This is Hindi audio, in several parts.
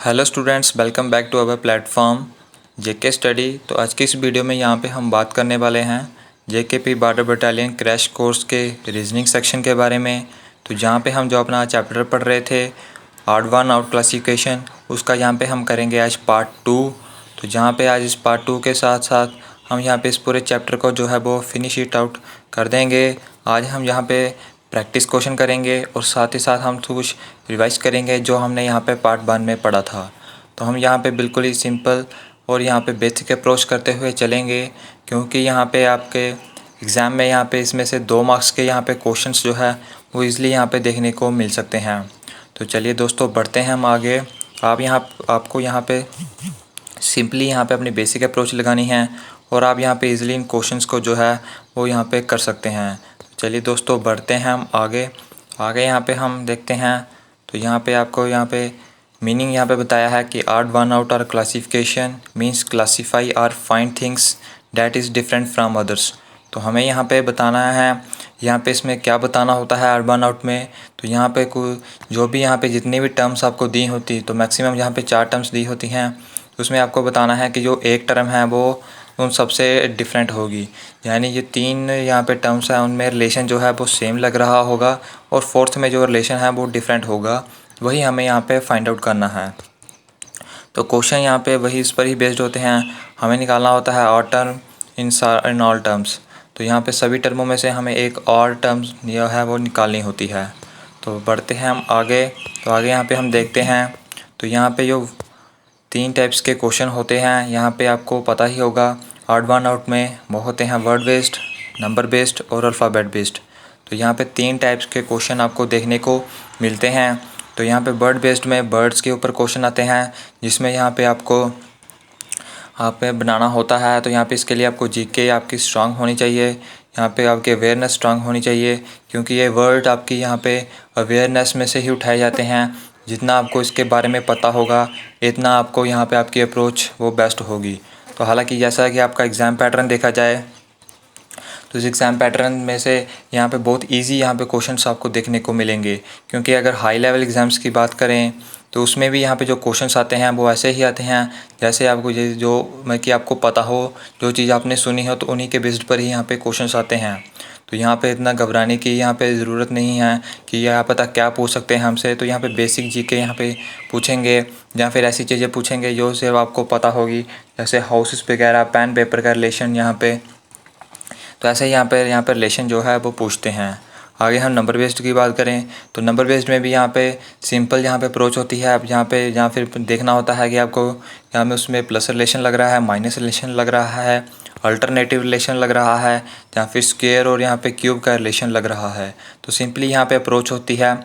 Hello students, welcome back to our platform JK study. तो आज की इस वीडियो में यहाँ पे हम बात करने वाले हैं JKP border battalion crash course के रीजनिंग सेक्शन के बारे में। तो जहाँ पे हम जो अपना चैप्टर पढ़ रहे थे ऑड वन आउट क्लासिफिकेशन, उसका यहाँ पे हम करेंगे आज पार्ट 2। तो जहाँ पे आज इस पार्ट 2 के साथ साथ हम यहाँ पे इस पूरे चैप्टर को जो है वो फिनिश इट आउट कर देंगे। आज हम यहाँ पे प्रैक्टिस क्वेश्चन करेंगे और साथ ही साथ हम कुछ रिवाइज करेंगे जो हमने यहाँ पे पार्ट 1 में पढ़ा था। तो हम यहाँ पे बिल्कुल ही सिंपल और यहाँ पे बेसिक अप्रोच करते हुए चलेंगे, क्योंकि यहाँ पे आपके एग्ज़ाम में यहाँ पे इसमें से 2 मार्क्स के यहाँ पे क्वेश्चंस जो है वो ईज़िली यहाँ पे देखने को मिल सकते हैं। तो चलिए दोस्तों, बढ़ते हैं हम आगे। आपको यहाँ पे सिंपली यहाँ पे अपनी बेसिक अप्रोच लगानी है और आप यहाँ पे इजीली इन क्वेश्चंस को जो है वो यहाँ पे कर सकते हैं। तो चलिए दोस्तों, बढ़ते हैं हम आगे। यहाँ पे हम देखते हैं। तो यहाँ पे आपको यहाँ पे मीनिंग यहाँ पे बताया है कि ऑड वन आउट और क्लासिफिकेशन मींस क्लासीफाई और find things that is different from others. तो हमें यहाँ पे बताना है, यहाँ पे इसमें क्या बताना होता है ऑड वन आउट में। तो यहाँ पे जो भी यहाँ पे जितनी भी टर्म्स आपको दी होती, तो मैक्सिमम यहाँ पे 4 टर्म्स दी होती हैं। तो उसमें आपको बताना है कि जो एक टर्म है वो उन सबसे डिफरेंट होगी, यानी ये 3 यहाँ पे टर्म्स हैं उनमें रिलेशन जो है वो सेम लग रहा होगा और फोर्थ में जो रिलेशन है वो डिफरेंट होगा। वही हमें यहाँ पे फाइंड आउट करना है। तो क्वेश्चन यहाँ पे वही इस पर ही बेस्ड होते हैं। हमें निकालना होता है odd term in all terms. तो यहाँ पे सभी टर्मों में से हमें एक ऑड टर्म्स जो है वो निकालनी होती है। तो बढ़ते हैं हम आगे। तो आगे यहाँ पे हम देखते हैं। तो यहाँ पे जो 3 टाइप्स के क्वेश्चन होते हैं, यहाँ पे आपको पता ही होगा ऑड वन आउट में वो होते हैं वर्ड बेस्ड, नंबर बेस्ड और अल्फ़ाबेट बेस्ड। तो यहाँ पे 3 टाइप्स के क्वेश्चन आपको देखने को मिलते हैं। तो यहाँ पे वर्ड बेस्ड में बर्ड्स के ऊपर क्वेश्चन आते हैं, जिसमें यहाँ पे आपको बनाना होता है। तो यहाँ पे इसके लिए आपको जीके आपकी स्ट्रांग होनी चाहिए, यहाँ पे आपकी अवेयरनेस स्ट्रांग होनी चाहिए, क्योंकि ये वर्ड आपकी यहाँ पे अवेयरनेस में से ही उठाए जाते हैं। जितना आपको इसके बारे में पता होगा इतना आपको यहाँ पे आपकी अप्रोच वो बेस्ट होगी। तो हालांकि जैसा कि आपका एग्ज़ाम पैटर्न देखा जाए, तो इस एग्ज़ाम पैटर्न में से यहाँ पे बहुत इजी यहाँ पे क्वेश्चंस आपको देखने को मिलेंगे, क्योंकि अगर हाई लेवल एग्ज़ाम्स की बात करें तो उसमें भी यहाँ पे जो क्वेश्चंस आते हैं वो ऐसे ही आते हैं जैसे आपको ये जो मैं कि आपको पता हो, जो चीज़ आपने सुनी हो तो उन्हीं के बेस्ड पर ही यहाँ पे क्वेश्चंस आते हैं। तो यहाँ पे इतना घबराने की यहाँ पे ज़रूरत नहीं है कि यहाँ पता क्या पूछ सकते हैं हमसे। तो यहाँ पे बेसिक जीके यहाँ पे पूछेंगे या फिर ऐसी चीज़ें पूछेंगे जो सिर्फ आपको पता होगी, जैसे हाउसेस वगैरह, पेन पेपर का रिलेशन यहाँ पे। तो ऐसे ही यहाँ पे रिलेशन जो है वो पूछते हैं। आगे हम नंबर बेस्ड की बात करें तो नंबर बेस्ड में भी यहाँ पे सिंपल यहाँ पे अप्रोच होती है। अब यहाँ फिर देखना होता है कि आपको यहाँ में उसमें प्लस रिलेशन लग रहा है, माइनस रिलेशन लग रहा है, अल्टरनेटिव रिलेशन लग रहा है, या फिर स्क्वायर और यहाँ पे क्यूब का रिलेशन लग रहा है। तो सिंपली यहाँ पे अप्रोच होती है।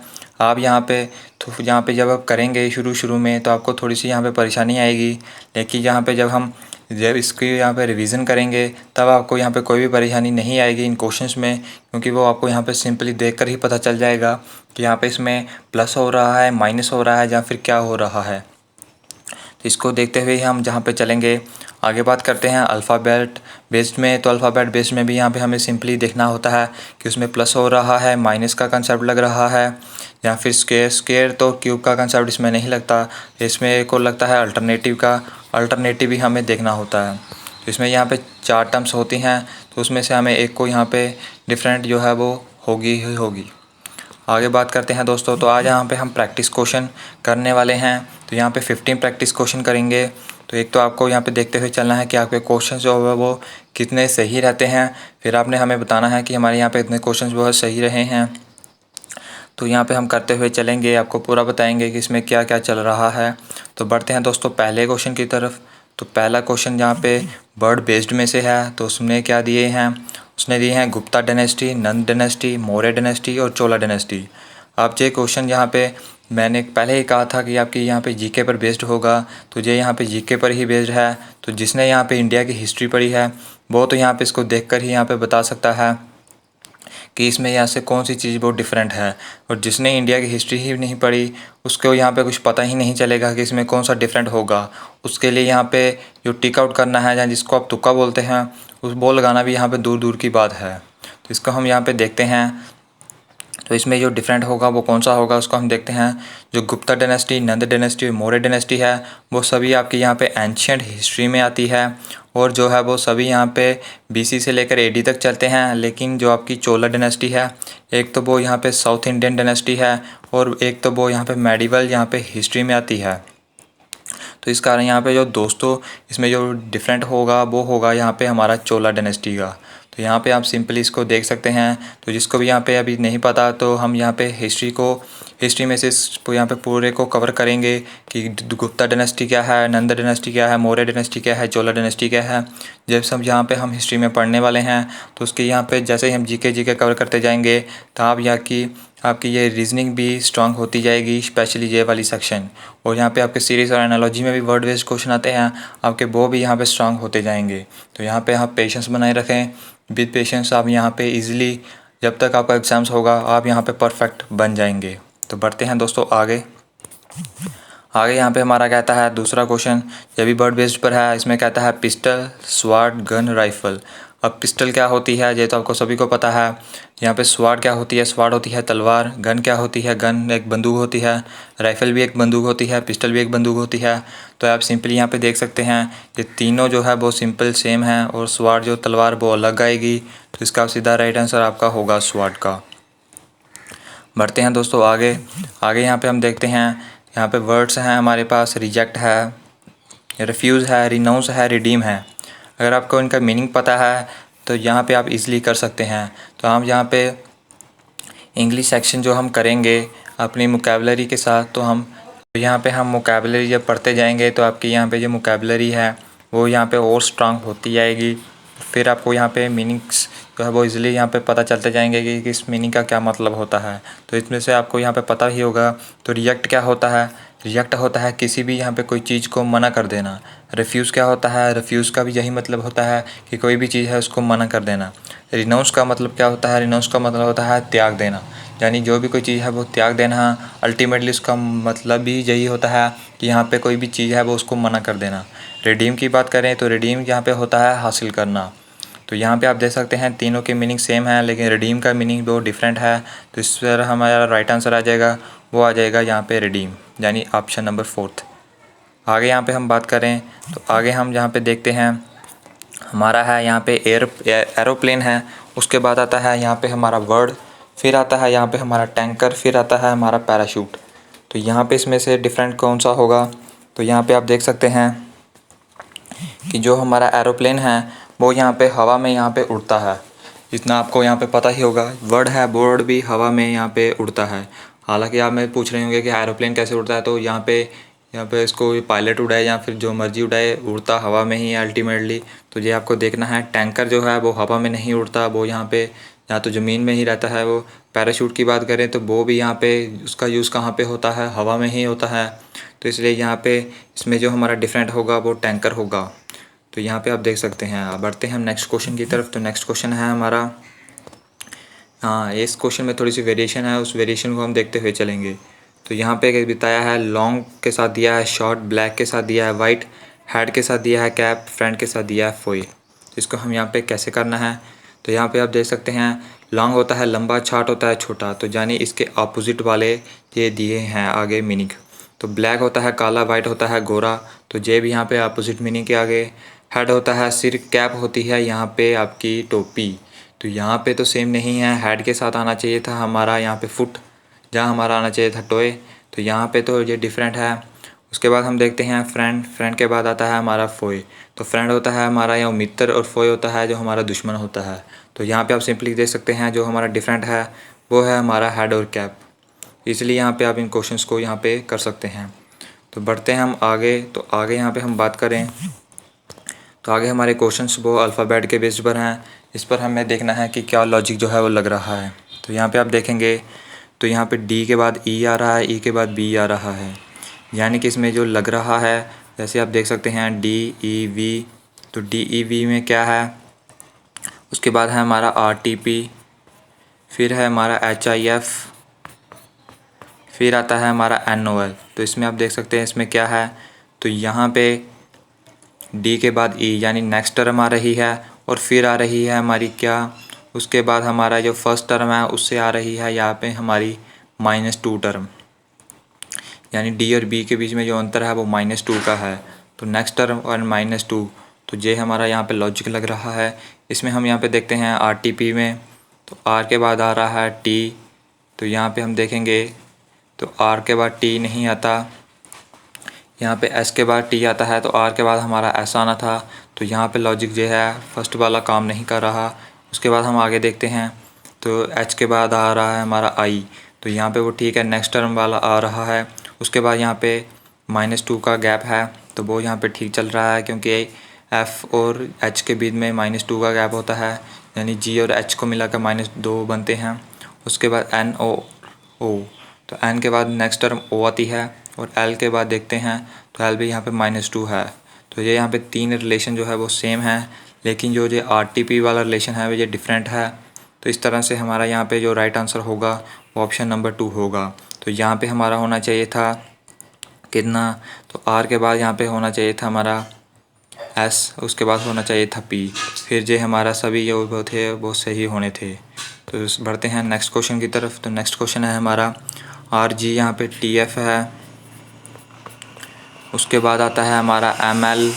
आप यहाँ पे जब आप करेंगे शुरू में तो आपको थोड़ी सी यहाँ पे परेशानी आएगी, लेकिन जब इसकी यहाँ पे रिवीजन करेंगे तब आपको यहाँ पे कोई भी परेशानी नहीं आएगी इन क्वेश्चंस में, क्योंकि वो आपको यहाँ पे सिंपली देखकर ही पता चल जाएगा कि यहाँ पे इसमें प्लस हो रहा है, माइनस हो रहा है या फिर क्या हो रहा है। तो इसको देखते हुए हम जहाँ पे चलेंगे, आगे बात करते हैं अल्फ़ाबेट बेस्ड में। तो अल्फ़ाबेट बेस्ड में भी यहाँ पे हमें सिंपली देखना होता है कि उसमें प्लस हो रहा है, माइनस का कंसेप्ट लग रहा है, या फिर स्क्वायर तो क्यूब का कंसेप्ट इसमें नहीं लगता, इसमें एक और लगता है अल्टरनेटिव भी हमें देखना होता है। तो इसमें यहाँ पे 4 टर्म्स होती हैं, तो उसमें से हमें एक को यहाँ पे डिफरेंट जो है वो होगी ही होगी। आगे बात करते हैं दोस्तों। तो आज यहाँ पे हम प्रैक्टिस क्वेश्चन करने वाले हैं। तो यहाँ पे 15 प्रैक्टिस क्वेश्चन करेंगे। तो एक तो आपको यहाँ पे देखते हुए चलना है कि आपके क्वेश्चन जो है वो कितने सही रहते हैं, फिर आपने हमें बताना है कि हमारे यहाँ पे इतने क्वेश्चन बहुत सही रहे हैं। तो यहाँ पे हम करते हुए चलेंगे, आपको पूरा बताएंगे कि इसमें क्या क्या चल रहा है। तो बढ़ते हैं दोस्तों पहले क्वेश्चन की तरफ। तो पहला क्वेश्चन यहाँ पे वर्ड बेस्ड में से है। तो उसने क्या दिए हैं, उसने दिए हैं गुप्ता डायनेस्टी, नंद डायनेस्टी, मौर्य डायनेस्टी और चोला डायनेस्टी। आप ये क्वेश्चन यहाँ पे मैंने पहले ही कहा था कि आपकी यहाँ पे जीके पर बेस्ड होगा, तो ये यहाँ पे जीके पर ही बेस्ड है। तो जिसने यहाँ पे इंडिया की हिस्ट्री पढ़ी है वो तो यहाँ पे इसको देखकर ही यहाँ पे बता सकता है कि इसमें यहाँ से कौन सी चीज़ बहुत डिफरेंट है। और जिसने इंडिया की हिस्ट्री ही नहीं पढ़ी उसको यहाँ पे कुछ पता ही नहीं चलेगा कि इसमें कौन सा डिफरेंट होगा। उसके लिए यहाँ पे जो टिक आउट करना है, या जिसको आप तुक्का बोलते हैं, उस बॉल लगाना भी यहाँ पे दूर दूर की बात है। तो इसको हम यहाँ पे देखते हैं। तो इसमें जो डिफरेंट होगा वो कौन सा होगा उसको हम देखते हैं। जो गुप्ता डायनेस्टी, नंद डायनेस्टी, मौर्य डायनेस्टी है वो सभी आपकी यहाँ पे एंशियंट हिस्ट्री में आती है और जो है वो सभी यहाँ पे BC से लेकर AD तक चलते हैं। लेकिन जो आपकी चोला डायनेस्टी है एक तो वो यहाँ पे साउथ इंडियन डायनेस्टी है और एक तो वो यहाँ पे मेडिवल यहाँ पे हिस्ट्री में आती है। तो इस कारण यहाँ पे जो दोस्तों इसमें जो डिफरेंट होगा वो होगा यहाँ पे हमारा चोला डायनेस्टी का। तो यहाँ पे आप सिंपली इसको देख सकते हैं। तो जिसको भी यहाँ पे अभी नहीं पता तो हम यहाँ पे हिस्ट्री में से यहाँ पे पूरे को कवर करेंगे कि गुप्ता डायनेस्टी क्या है, नंद डायनेस्टी क्या है, मौर्य डायनेस्टी क्या है, चोला डायनेस्टी क्या है। जब सब यहाँ पे हम हिस्ट्री में पढ़ने वाले हैं तो उसके यहाँ पे जैसे ही हम जीके कवर करते जाएंगे तो आप यहाँ की आपकी ये रीजनिंग भी स्ट्रांग होती जाएगी, स्पेशली ये वाली सेक्शन। और यहाँ पे आपके सीरीज़ और एनालॉजी में भी वर्ड बेस्ड क्वेश्चन आते हैं, आपके वो भी यहाँ पे स्ट्रांग होते जाएंगे। तो यहाँ पे आप पेशेंस बनाए रखें। विद पेशेंस आप यहाँ पे इजीली जब तक आपका एग्ज़ाम्स होगा आप यहाँ पे परफेक्ट बन जाएंगे। तो बढ़ते हैं दोस्तों आगे। यहाँ पे हमारा कहता है दूसरा क्वेश्चन, ये भी वर्ड बेस्ड पर है। इसमें कहता है पिस्टल, स्वार्ड, गन, राइफ़ल। अब पिस्टल क्या होती है ये तो आपको सभी को पता है। यहाँ पे स्वार्ड क्या होती है, स्वार्ड होती है तलवार। गन क्या होती है, गन एक बंदूक होती है। राइफ़ल भी एक बंदूक होती है, पिस्टल भी एक बंदूक होती है। तो आप सिंपली यहाँ पे देख सकते हैं ये तीनों जो है वो सिंपल सेम है और स्वार्ड जो तलवार वो अलग आएगी। तो इसका सीधा राइट आंसर आपका होगा स्वार्ड का। बढ़ते हैं दोस्तों आगे। यहाँ पे हम देखते हैं, यहाँ पे वर्ड्स हैं हमारे पास, रिजेक्ट है, रिफ्यूज़ है, रिनाउंस है, रिडीम है। अगर आपको इनका मीनिंग पता है तो यहाँ पे आप इजीली कर सकते हैं। तो हम यहाँ पे इंग्लिश सेक्शन जो हम करेंगे अपनी मुकाबलरी के साथ, तो यहाँ पे हम मुकाबलरी जब पढ़ते जाएंगे तो आपकी यहाँ पे जो मुकाबलरी है वो यहाँ पे और स्ट्रांग होती जाएगी। फिर आपको यहाँ पे मीनिंग्स जो है वो इजीली यहाँ पे पता चलते जाएंगे कि किस मीनिंग का क्या मतलब होता है। तो इसमें से आपको यहाँ पे पता ही होगा। तो रिजेक्ट क्या होता है, रिजेक्ट होता है किसी भी यहाँ पे कोई चीज़ को मना कर देना। रिफ्यूज़ क्या होता है, रिफ्यूज़ का भी यही मतलब होता है कि कोई भी चीज़ है उसको मना कर देना। रिनाउंस का मतलब क्या होता है, रिनाउंस का मतलब होता है त्याग देना, यानी जो भी कोई चीज़ है वो त्याग देना। अल्टीमेटली उसका मतलब भी यही होता है कि यहाँ पे कोई भी चीज़ है वो उसको मना कर देना। रिडीम की बात करें तो रिडीम यहाँ पे होता है हासिल करना। तो यहाँ पे आप देख सकते हैं तीनों के मीनिंग सेम है लेकिन रिडीम का मीनिंग बहुत डिफरेंट है। तो इस पर हमारा राइट आंसर आ जाएगा, वो आ जाएगा यहाँ पे रिडीम, यानी ऑप्शन नंबर 4। आगे यहाँ पे हम बात करें तो आगे हम यहाँ पे देखते हैं हमारा है यहाँ पे एरोप्लेन है। उसके बाद आता है यहाँ पे हमारा वर्ड, फिर आता है यहाँ पे हमारा टैंकर, फिर आता है हमारा पैराशूट। तो यहाँ पे इसमें से डिफरेंट कौन सा होगा, तो यहाँ पे आप देख सकते हैं कि जो हमारा एरोप्लेन है वो यहाँ पे हवा में यहाँ पे उड़ता है। इतना आपको यहाँ पे पता ही होगा। वर्ड है, बोर्ड भी हवा में यहाँ पे उड़ता है। हालांकि आप मैं पूछ रहे होंगे कि एरोप्लेन कैसे उड़ता है, तो यहाँ पे इसको पायलट उड़ाए या फिर जो मर्जी उड़ाए, उड़ता हवा में ही है अल्टीमेटली। तो ये आपको देखना है। टैंकर जो है वो हवा में नहीं उड़ता, वो यहाँ पे या तो ज़मीन में ही रहता है। वो पैराशूट की बात करें तो वो भी यहाँ पे उसका यूज़ कहाँ पे होता है, हवा में ही होता है। तो इसलिए यहाँ पे इसमें जो हमारा डिफरेंट होगा वो टैंकर होगा। तो यहाँ पे आप देख सकते हैं। अब बढ़ते हैं हम नेक्स्ट क्वेश्चन की तरफ। तो नेक्स्ट क्वेश्चन है हमारा, इस क्वेश्चन में थोड़ी सी वेरिएशन है, उस वेरिएशन को हम देखते हुए चलेंगे। तो यहाँ पे बताया है लॉन्ग के साथ दिया है शॉर्ट, ब्लैक के साथ दिया है वाइट, हेड के साथ दिया है कैप, फ्रंट के साथ दिया है फोई। इसको हम यहाँ पे कैसे करना है, तो यहाँ पे आप देख सकते हैं लॉन्ग होता है लंबा, शॉर्ट होता है छोटा। तो यानी इसके अपोजिट वाले ये दिए हैं आगे मीनिंग। तो ब्लैक होता है काला, वाइट होता है गोरा, तो ये भी यहाँ पे अपोजिट मीनिंग के आगे। हेड होता है सिर, कैप होती है यहाँ पे आपकी टोपी। तो यहाँ पे तो सेम नहीं है, हेड के साथ आना चाहिए था हमारा यहाँ पे फुट, जहाँ हमारा आना चाहिए था टोए। तो यहाँ पे तो ये डिफरेंट है। उसके बाद हम देखते हैं फ्रेंड, फ्रेंड के बाद आता है हमारा फोए। तो फ्रेंड होता है हमारा यहाँ मित्र और फोए होता है जो हमारा दुश्मन होता है। तो यहाँ पे आप सिंपली देख सकते हैं जो हमारा डिफरेंट है वो है हमारा हेड और कैप। इसलिए यहाँ पे आप इन क्वेश्चंस को यहाँ पे कर सकते हैं। तो बढ़ते हैं हम आगे। तो आगे यहाँ पे हम बात करें तो आगे हमारे क्वेश्चंस वो अल्फ़ाबेट के बेस पर हैं। इस पर हमें देखना है कि क्या लॉजिक जो है वो लग रहा है। तो यहाँ पे आप देखेंगे तो यहाँ पे डी के बाद ई आ रहा है, ई के बाद बी आ रहा है, यानी कि इसमें जो लग रहा है, जैसे आप देख सकते हैं डी ई वी। तो डी ई वी में क्या है, उसके बाद है हमारा आर टी पी, फिर है हमारा एच आई एफ, फिर आता है हमारा एन ओ एल। तो इसमें आप देख सकते हैं इसमें क्या है, तो यहाँ पे डी के बाद ई यानी नेक्स्ट टर्म आ रही है और फिर आ रही है हमारी क्या, उसके बाद हमारा जो फर्स्ट टर्म है उससे आ रही है यहाँ पे हमारी -2 टर्म, यानी डी और बी के बीच में जो अंतर है वो -2 का है। तो नेक्स्ट टर्म और -2, तो ये हमारा यहाँ पे लॉजिक लग रहा है। इसमें हम यहाँ पे देखते हैं RTP में, तो R के बाद आ रहा है T, तो यहाँ पे हम देखेंगे तो R के बाद T नहीं आता, यहाँ पे S के बाद T आता है, तो R के बाद हमारा S आना था। तो यहाँ पे लॉजिक जो है फर्स्ट वाला काम नहीं कर रहा। उसके बाद हम आगे देखते हैं तो H के बाद आ रहा है हमारा I, तो यहाँ पे वो ठीक है, नेक्स्ट टर्म वाला आ रहा है। उसके बाद यहाँ पे -2 का गैप है, तो वो यहाँ पे ठीक चल रहा है क्योंकि F और H के बीच में -2 का गैप होता है, यानी G और H को मिलाकर -2 बनते हैं। उसके बाद N और O, तो N के बाद नेक्स्ट टर्म O आती है, और L के बाद देखते हैं तो L भी यहाँ पे -2 है। तो ये यहाँ पे तीन रिलेशन जो है वो सेम है, लेकिन जो ये RTP वाला रिलेशन है वो ये डिफरेंट है। तो इस तरह से हमारा यहाँ पे जो राइट आंसर होगा वो ऑप्शन नंबर 2 होगा। तो यहाँ पे हमारा होना चाहिए था कितना, तो R के बाद यहाँ पे होना चाहिए था हमारा S, उसके बाद होना चाहिए था P, फिर जो हमारा सभी जो थे वो सही होने थे। तो बढ़ते हैं नेक्स्ट क्वेश्चन की तरफ। तो नेक्स्ट क्वेश्चन है हमारा RG, यहाँ पे TF है, उसके बाद आता है हमारा ML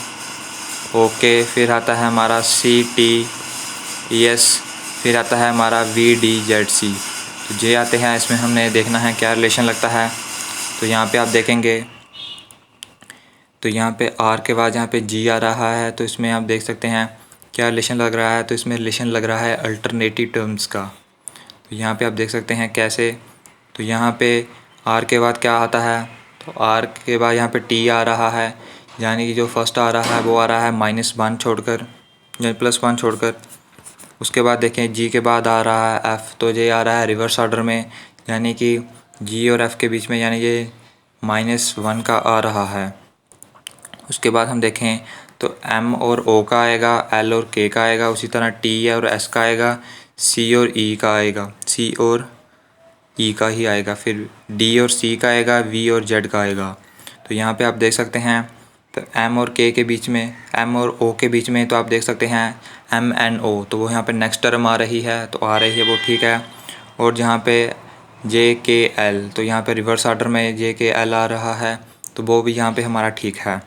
OK, फिर आता है हमारा CTES, फिर आता है हमारा VDZC। तो जे आते हैं, इसमें हमने देखना है क्या रिलेशन लगता है। तो यहाँ पे आप देखेंगे तो यहाँ पे R के बाद यहाँ पे G आ रहा है, तो इसमें आप देख सकते हैं क्या रिलेशन लग रहा है। तो इसमें रिलेशन लग रहा है अल्टरनेटिव टर्म्स का। तो यहाँ पे आप देख सकते हैं कैसे। तो यहाँ पे R के बाद क्या आता है, तो R के बाद यहाँ पे T आ रहा है, यानी कि जो फर्स्ट आ रहा है वो आ रहा है -1 छोड़कर या +1 छोड़कर। उसके बाद देखें G के बाद आ रहा है F, तो ये आ रहा है रिवर्स ऑर्डर में, यानी कि G और F के बीच में, यानी ये -1 का आ रहा है। उसके बाद हम देखें तो M और O का आएगा, L और K का आएगा, उसी तरह T और S का आएगा, C और E का आएगा, C और E का ही आएगा, फिर D और C का आएगा, V और Z का आएगा। तो यहाँ पे आप देख सकते हैं तो M और K के बीच में, M और O के बीच में, तो आप देख सकते हैं MNO, तो वो यहाँ पे नेक्स्ट टर्म आ रही है, तो आ रही है वो ठीक है। और जहाँ पे JKL, तो यहाँ पे रिवर्स ऑर्डर में JKL आ रहा है, तो वो भी यहाँ पे हमारा ठीक है।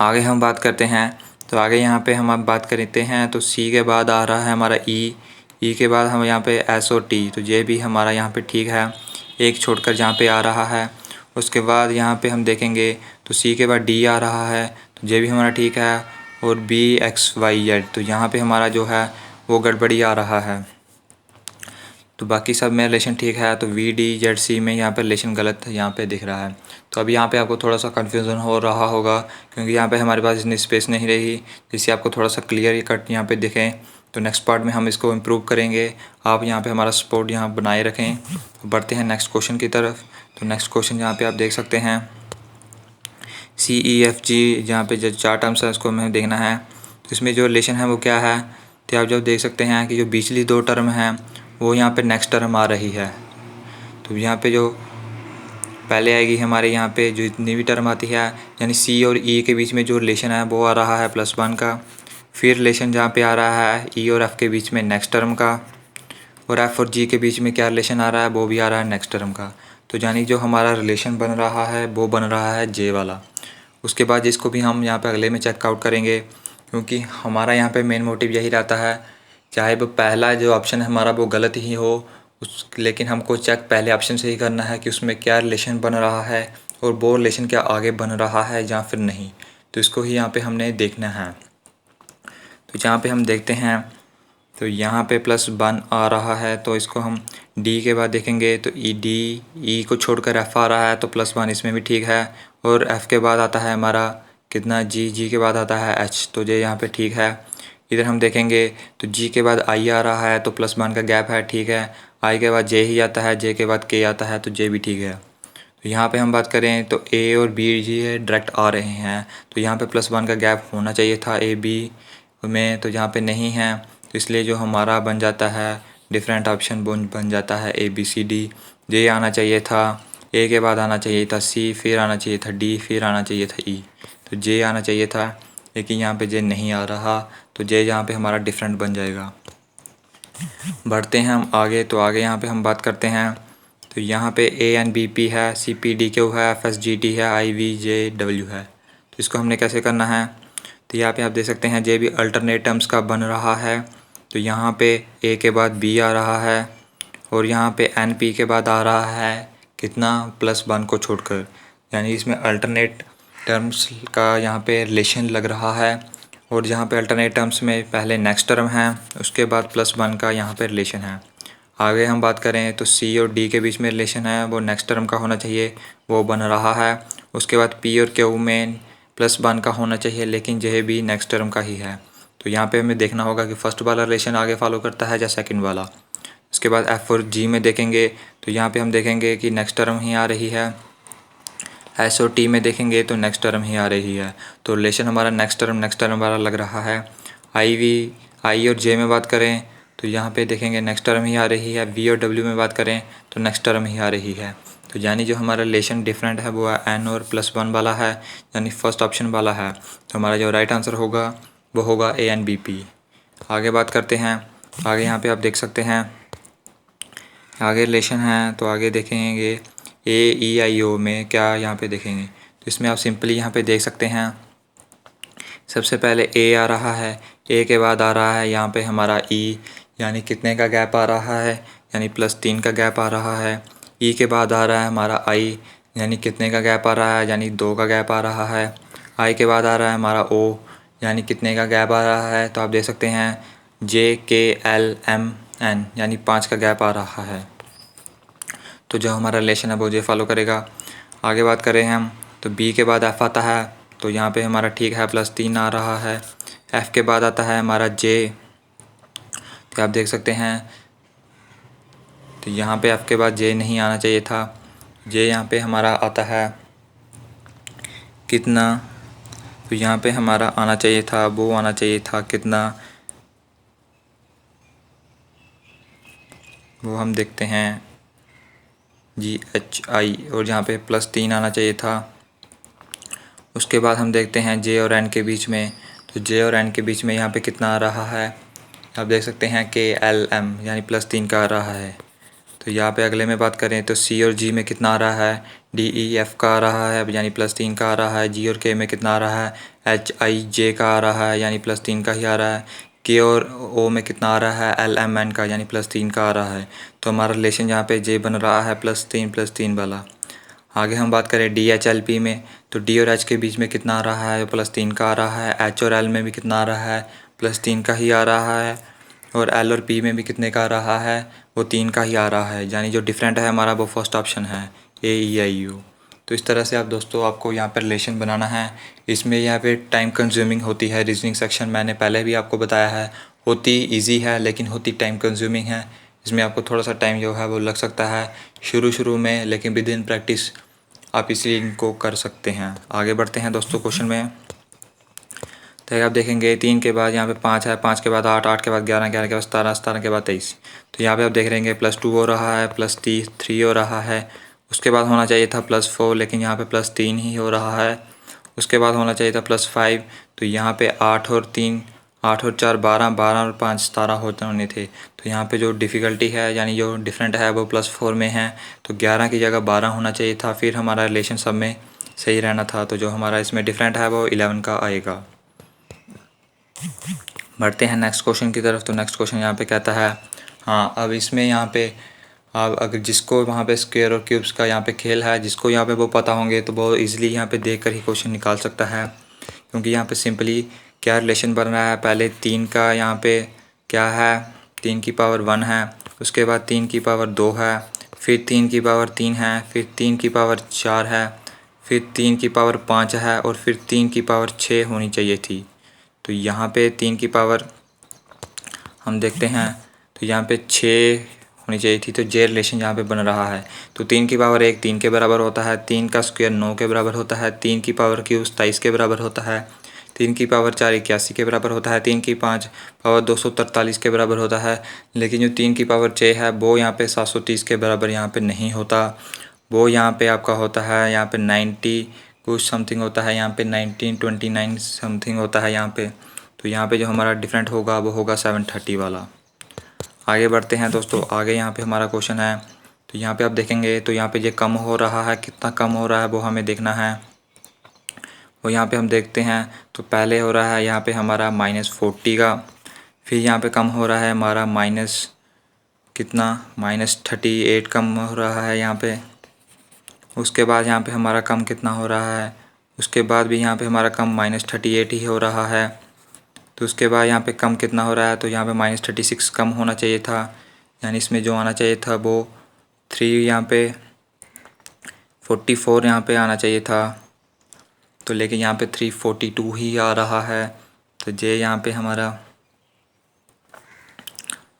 आगे हम बात करते हैं, तो आगे यहाँ पे हम अब बात करते हैं तो C के बाद आ रहा है हमारा E के बाद हम यहाँ पे S और T, तो ये भी हमारा यहाँ पे ठीक है, एक छोड़कर जहाँ पे आ रहा है। उसके बाद यहाँ पे हम देखेंगे तो C के बाद D आ रहा है, तो ये भी हमारा ठीक है, और BXYZ, तो यहाँ पे हमारा जो है वो गड़बड़ी आ रहा है। तो बाकी सब में रिलेशन ठीक है, तो VDZC में यहाँ पे रिलेशन गलत यहाँ पे दिख रहा है। तो अभी यहाँ पे आपको थोड़ा सा कन्फ्यूज़न हो रहा होगा, क्योंकि यहाँ पे हमारे पास इतनी स्पेस नहीं रही जिससे आपको थोड़ा सा क्लियर कट यहाँ पे दिखें। तो नेक्स्ट पार्ट में हम इसको इम्प्रूव करेंगे। आप यहाँ पे हमारा सपोर्ट यहाँ बनाए रखें। बढ़ते हैं नेक्स्ट क्वेश्चन की तरफ। तो नेक्स्ट क्वेश्चन यहाँ पे आप देख सकते हैं CEFG, जहाँ पे जो 4 टर्म्स है उसको हमें देखना है। तो इसमें जो रिलेशन है वो क्या है, तो आप जब देख सकते हैं कि जो पिछली 2 टर्म हैं वो यहाँ पे नेक्स्ट टर्म आ रही है। तो यहाँ पे जो पहले आएगी हमारे यहाँ पे जो इतनी भी टर्म आती है, यानी C और E के बीच में जो रिलेशन है वो आ रहा है +1 का। फिर रिलेशन जहाँ पे आ रहा है E और F के बीच में नेक्स्ट टर्म का, और F और G के बीच में क्या रिलेशन आ रहा है वो भी आ रहा है नेक्स्ट टर्म का। तो यानी जो हमारा रिलेशन बन रहा है वो बन रहा है J वाला। उसके बाद इसको भी हम यहाँ पे अगले में चेकआउट करेंगे, क्योंकि हमारा यहाँ पे मेन मोटिव यही रहता है, चाहे वो पहला जो ऑप्शन हमारा वो गलत ही हो लेकिन हमको चेक पहले ऑप्शन से ही करना है कि उसमें क्या रिलेशन बन रहा है और वो रिलेशन क्या आगे बन रहा है या फिर नहीं। तो इसको ही यहाँ पे हमने देखना है। तो जहाँ पे हम देखते हैं तो यहाँ पे +1 आ रहा है, तो इसको हम D के बाद देखेंगे तो E को छोड़कर F आ रहा है, तो +1 इसमें भी ठीक है। और F के बाद आता है हमारा कितना G के बाद आता है H, तो ये यहाँ पे ठीक है। इधर हम देखेंगे तो G के बाद I आ रहा है, तो +1 का गैप है, ठीक है। I के बाद J ही आता है, J के बाद K आता है, तो J भी ठीक है। तो यहाँ पे हम बात करें तो A और B G है डायरेक्ट आ रहे हैं, तो यहाँ पे +1 का गैप होना चाहिए था A B में, तो यहाँ पे नहीं है, तो इसलिए जो हमारा बन जाता है डिफरेंट ऑप्शन बन जाता है ABCD। J आना चाहिए था, A के बाद आना चाहिए था C, फिर आना चाहिए था D, फिर आना चाहिए था E, तो J आना चाहिए था, लेकिन यहाँ पे J नहीं आ रहा, तो J यहाँ पे हमारा डिफरेंट बन जाएगा। बढ़ते हैं हम आगे। तो आगे यहाँ पे हम बात करते हैं। तो यहाँ पे ANBP है, CPDQ है, FSGT है, IVJW है। तो इसको हमने कैसे करना है, तो यहाँ पे आप देख सकते हैं जे भी अल्टरनेट टर्म्स का बन रहा है। तो यहाँ पे A के बाद B आ रहा है और यहाँ पे NP के बाद आ रहा है कितना, +1 को छोड़कर, यानी इसमें अल्टरनेट टर्म्स का यहाँ पे रिलेशन लग रहा है। और जहाँ पे अल्टरनेट टर्म्स में पहले नेक्स्ट टर्म है, उसके बाद +1 का यहाँ पे रिलेशन है। आगे हम बात करें तो C और D के बीच में रिलेशन है, वो नेक्स्ट टर्म का होना चाहिए, वो बन रहा है। उसके बाद P और Q में +1 का होना चाहिए, लेकिन यह भी नेक्स्ट टर्म का ही है। तो यहाँ पे हमें देखना होगा कि फर्स्ट वाला रिलेशन आगे फॉलो करता है या सेकंड वाला। उसके बाद F और G में देखेंगे तो यहाँ पे हम देखेंगे कि नेक्स्ट टर्म ही आ रही है। S और T में देखेंगे तो नेक्स्ट टर्म ही आ रही है। तो रिलेशन हमारा नेक्स्ट टर्म वाला लग रहा है। I और J में बात करें तो यहाँ पे देखेंगे नेक्स्ट टर्म ही आ रही है। V और W में बात करें तो नेक्स्ट टर्म ही आ रही है। तो यानी जो हमारा रिलेशन डिफरेंट है वो N और +1 वाला है, यानी फर्स्ट ऑप्शन वाला है। तो हमारा जो राइट आंसर होगा वो होगा ANBP। आगे बात करते हैं। आगे यहाँ पे आप देख सकते हैं आगे रिलेशन है। तो आगे देखेंगे AEIO में क्या यहाँ पे देखेंगे, तो इसमें आप सिंपली यहाँ पे देख सकते हैं। सबसे पहले A आ रहा है, A के बाद आ रहा है यहाँ पे हमारा E, यानी कितने का गैप आ रहा है, यानी +3 का गैप आ रहा है। E के बाद आ रहा है हमारा I, यानी कितने का गैप आ रहा है, यानी 2 का गैप आ रहा है। I के बाद आ रहा है हमारा O, यानी कितने का गैप आ रहा है, तो आप देख सकते हैं JKLMN, यानी 5 का गैप आ रहा है। तो जो हमारा रिलेशन है वो ये फॉलो करेगा। आगे बात करें हम तो B के बाद F आता है, तो यहाँ पे हमारा ठीक है +3 आ रहा है। F के बाद आता है हमारा J, तो आप देख सकते हैं तो यहाँ पे F के बाद J नहीं आना चाहिए था। J यहाँ पे हमारा आता है कितना, तो यहाँ पे हमारा आना चाहिए था, वो आना चाहिए था कितना, वो हम देखते हैं GHI, और यहाँ पे +3 आना चाहिए था। उसके बाद हम देखते हैं J और N के बीच में, तो J और N के बीच में यहाँ पे कितना आ रहा है, आप देख सकते हैं KLM, यानी +3 का आ रहा है। तो यहाँ पे अगले में बात करें तो C और G में कितना आ रहा है, DEF का आ रहा है, यानी +3 का आ रहा है। G और K में कितना आ रहा है, HIJ का आ रहा है, यानी +3 का ही आ रहा है। K और O में कितना आ रहा है, LMN का, यानी +3 का आ रहा है। तो हमारा रिलेशन यहाँ पे J बन रहा है +3 वाला। आगे हम बात करें DHLP में, तो D और H के बीच में कितना आ रहा है, +3 का आ रहा है। H और L में भी कितना आ रहा है, +3 का ही आ रहा है। और L और P में भी कितने का आ रहा है, वो 3 का ही आ रहा है। यानी जो डिफरेंट है हमारा वो फर्स्ट ऑप्शन है AEIO। तो इस तरह से आप दोस्तों आपको यहाँ पर रिलेशन बनाना है। इसमें यहाँ पे टाइम कंज्यूमिंग होती है। रीजनिंग सेक्शन मैंने पहले भी आपको बताया है, होती इजी है लेकिन होती टाइम कंज्यूमिंग है। इसमें आपको थोड़ा सा टाइम जो है वो लग सकता है शुरू में, लेकिन विद इन प्रैक्टिस आप इसी इनको कर सकते हैं। आगे बढ़ते हैं दोस्तों क्वेश्चन में। तो आप देखेंगे 3 के बाद यहाँ पे 5 है, 5 के बाद 8, 8 के बाद 11, 11 के बाद 17, 17 के बाद 23। तो यहाँ पे आप देख रहेंगे +2 हो रहा है, +3 हो रहा है। उसके बाद होना चाहिए था +4, लेकिन यहाँ पे +3 ही हो रहा है। उसके बाद होना चाहिए था +5, तो यहाँ पे 8 और 4 12, 12 और 5 17 होने थे। तो यहाँ पे जो डिफ़िकल्टी है, यानी जो डिफरेंट है वो +4 में है। तो 11 की जगह 12 होना चाहिए था, फिर हमारा रिलेशन सब में सही रहना था। तो जो हमारा इसमें डिफरेंट है वो 11 का आएगा। बढ़ते हैं नेक्स्ट क्वेश्चन की तरफ। तो नेक्स्ट क्वेश्चन यहाँ पे कहता है, हाँ अब इसमें यहाँ पे अब अगर जिसको वहाँ पे स्क्वायर और क्यूब्स का यहाँ पे खेल है, जिसको यहाँ पे वो पता होंगे तो वो इजीली यहाँ पे देख कर ही क्वेश्चन निकाल सकता है। क्योंकि यहाँ पे सिंपली क्या रिलेशन बन रहा है, पहले 3 का यहाँ पे क्या है, 3 की पावर 1 है, उसके बाद 3 की पावर 2 है, फिर 3 की पावर 3 है, फिर 3 की पावर 4 है, फिर 3 की पावर 5 है, और फिर 3 की पावर 6 होनी चाहिए थी। तो यहाँ पे 3 की पावर हम देखते हैं, तो यहाँ पे 6 होनी चाहिए थी। तो जे रिलेशन यहाँ पे बन रहा है। तो 3 की पावर 1 3 के बराबर होता है, 3 का स्क्वायर 9 के बराबर होता है, 3 की पावर क्यूब 27 के बराबर होता है, 3 की पावर 4 81 के बराबर होता है, 3 की 5 पावर 243 के बराबर होता है। लेकिन जो 3 की पावर 6 है वो यहाँ पे 730 के बराबर यहाँ पे नहीं होता। वो यहाँ पे आपका होता है यहाँ पे 90 कुछ समथिंग होता है, यहाँ पे 1929 समथिंग होता है यहाँ पे। तो यहाँ पे जो हमारा डिफरेंट होगा वो होगा 730 वाला। आगे बढ़ते हैं दोस्तों। आगे यहाँ पे हमारा क्वेश्चन है, तो यहाँ पे आप देखेंगे तो यहाँ पे ये कम हो रहा है, कितना कम हो रहा है वो हमें देखना है। वो यहाँ पे हम देखते हैं तो पहले हो रहा है यहाँ पे हमारा -40 का, फिर यहाँ पे कम हो रहा है हमारा -38 कम हो रहा है यहाँ पे। उसके बाद यहाँ पे हमारा कम कितना हो रहा है, उसके बाद भी यहाँ पे हमारा कम -38 ही हो रहा है। तो उसके बाद यहाँ पे कम कितना हो रहा है, तो यहाँ पे -36 कम होना चाहिए था, यानी इसमें जो आना चाहिए था वो 3 यहाँ पे 44 यहाँ पे आना चाहिए था, तो लेकिन यहाँ पे 342 ही आ रहा है। तो ये यहाँ पे हमारा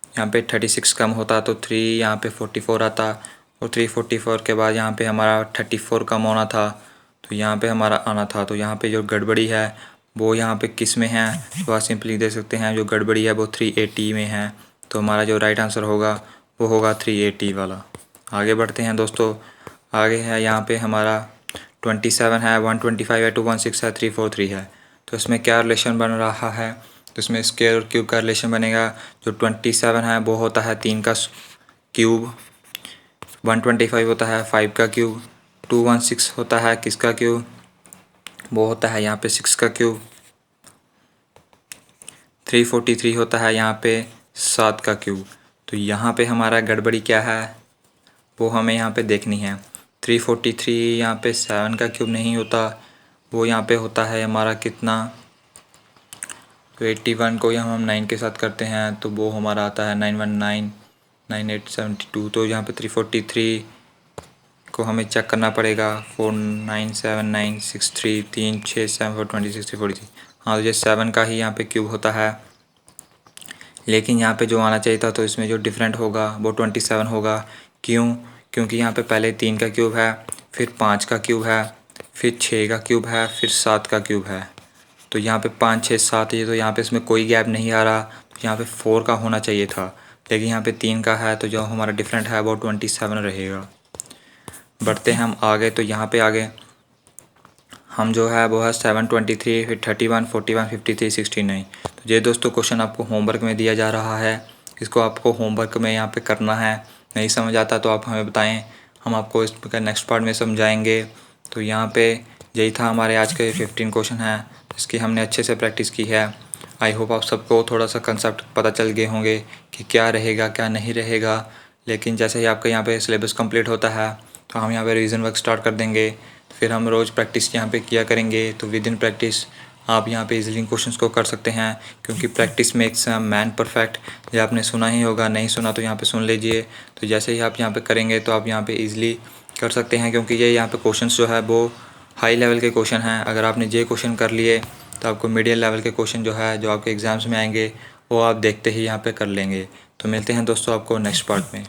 यहाँ पे 36 कम होता तो 3 यहाँ पे 44 आता, और 344 के बाद यहाँ पे हमारा 34 कम होना था, तो यहाँ पे हमारा आना था। तो यहाँ पे जो गड़बड़ी है वो यहाँ पे किस में है, तो आप सिंपली देख सकते हैं जो गड़बड़ी है वो 380 में है। तो हमारा जो राइट आंसर होगा वो होगा 380 वाला। आगे बढ़ते हैं दोस्तों। आगे है यहाँ पे हमारा 27 है, 125 है, 216 है, 343 है। तो इसमें क्या रिलेशन बन रहा है, तो इसमें स्क्वायर और क्यूब का रिलेशन बनेगा। जो 27 है वो होता है 3 का क्यूब, 125 होता है 5 का क्यूब, 216 होता है किसका क्यूब, वो होता है यहाँ पे 6 का क्यूब, 343 होता है यहाँ पे 7 का क्यूब। तो यहाँ पे हमारा गड़बड़ी क्या है वो हमें यहाँ पे देखनी है। 343 यहाँ पे 7 का क्यूब नहीं होता, वो यहाँ पे होता है हमारा कितना, तो 81 को हम 9 के साथ करते हैं तो वो हमारा आता है 919 9872। तो यहाँ पे 343 को हमें चेक करना पड़ेगा, 497963 3 6 7 4 20 60 43। हाँ, तो ये 7 का ही यहाँ पे क्यूब होता है, लेकिन यहाँ पे जो आना चाहिए था तो इसमें जो डिफरेंट होगा वो 27 होगा। क्यों? क्योंकि यहाँ पे पहले 3 का क्यूब है, फिर 5 का क्यूब है, फिर 6 का क्यूब है, फिर 7 का क्यूब है। तो यहाँ पे 5 6 7 ये, तो यहाँ पे इसमें कोई गैप नहीं आ रहा, तो यहाँ पे 4 का होना चाहिए था, लेकिन यहाँ पे 3 का है, तो जो हमारा डिफरेंट है वो 27 रहेगा। बढ़ते हैं हम आगे। तो यहाँ पे आगे हम जो है वो है 723 फिर 31 41 53 69। तो ये दोस्तों क्वेश्चन आपको होमवर्क में दिया जा रहा है, इसको आपको होमवर्क में यहाँ पे करना है। नहीं समझ आता तो आप हमें बताएं, हम आपको इसका नेक्स्ट पार्ट में समझाएंगे। तो यहाँ पे यही था हमारे आज के 15 क्वेश्चन हैं, इसकी हमने अच्छे से प्रैक्टिस की है। आई होप आप सबको थोड़ा सा कंसेप्ट पता चल गए होंगे कि क्या रहेगा क्या नहीं रहेगा। लेकिन जैसे ही आपका यहाँ पे सिलेबस कंप्लीट होता है तो हम यहाँ पे रिवीजन वर्क स्टार्ट कर देंगे, फिर हम रोज़ प्रैक्टिस यहाँ पे किया करेंगे। तो विद इन प्रैक्टिस आप यहाँ पे इजीली क्वेश्चंस को कर सकते हैं, क्योंकि practice makes a man perfect. ये आपने सुना ही होगा, नहीं सुना तो यहाँ पे सुन लीजिए। तो जैसे ही आप यहाँ पे करेंगे तो आप यहाँ पे इजीली कर सकते हैं, क्योंकि ये यहाँ पे क्वेश्चंस जो है वो हाई लेवल के क्वेश्चन हैं। अगर आपने ये क्वेश्चन कर लिए तो आपको मीडियम लेवल के क्वेश्चन जो है जो आपके एग्ज़ाम्स में आएंगे वो आप देखते ही यहाँ पे कर लेंगे। तो मिलते हैं दोस्तों आपको नेक्स्ट पार्ट में।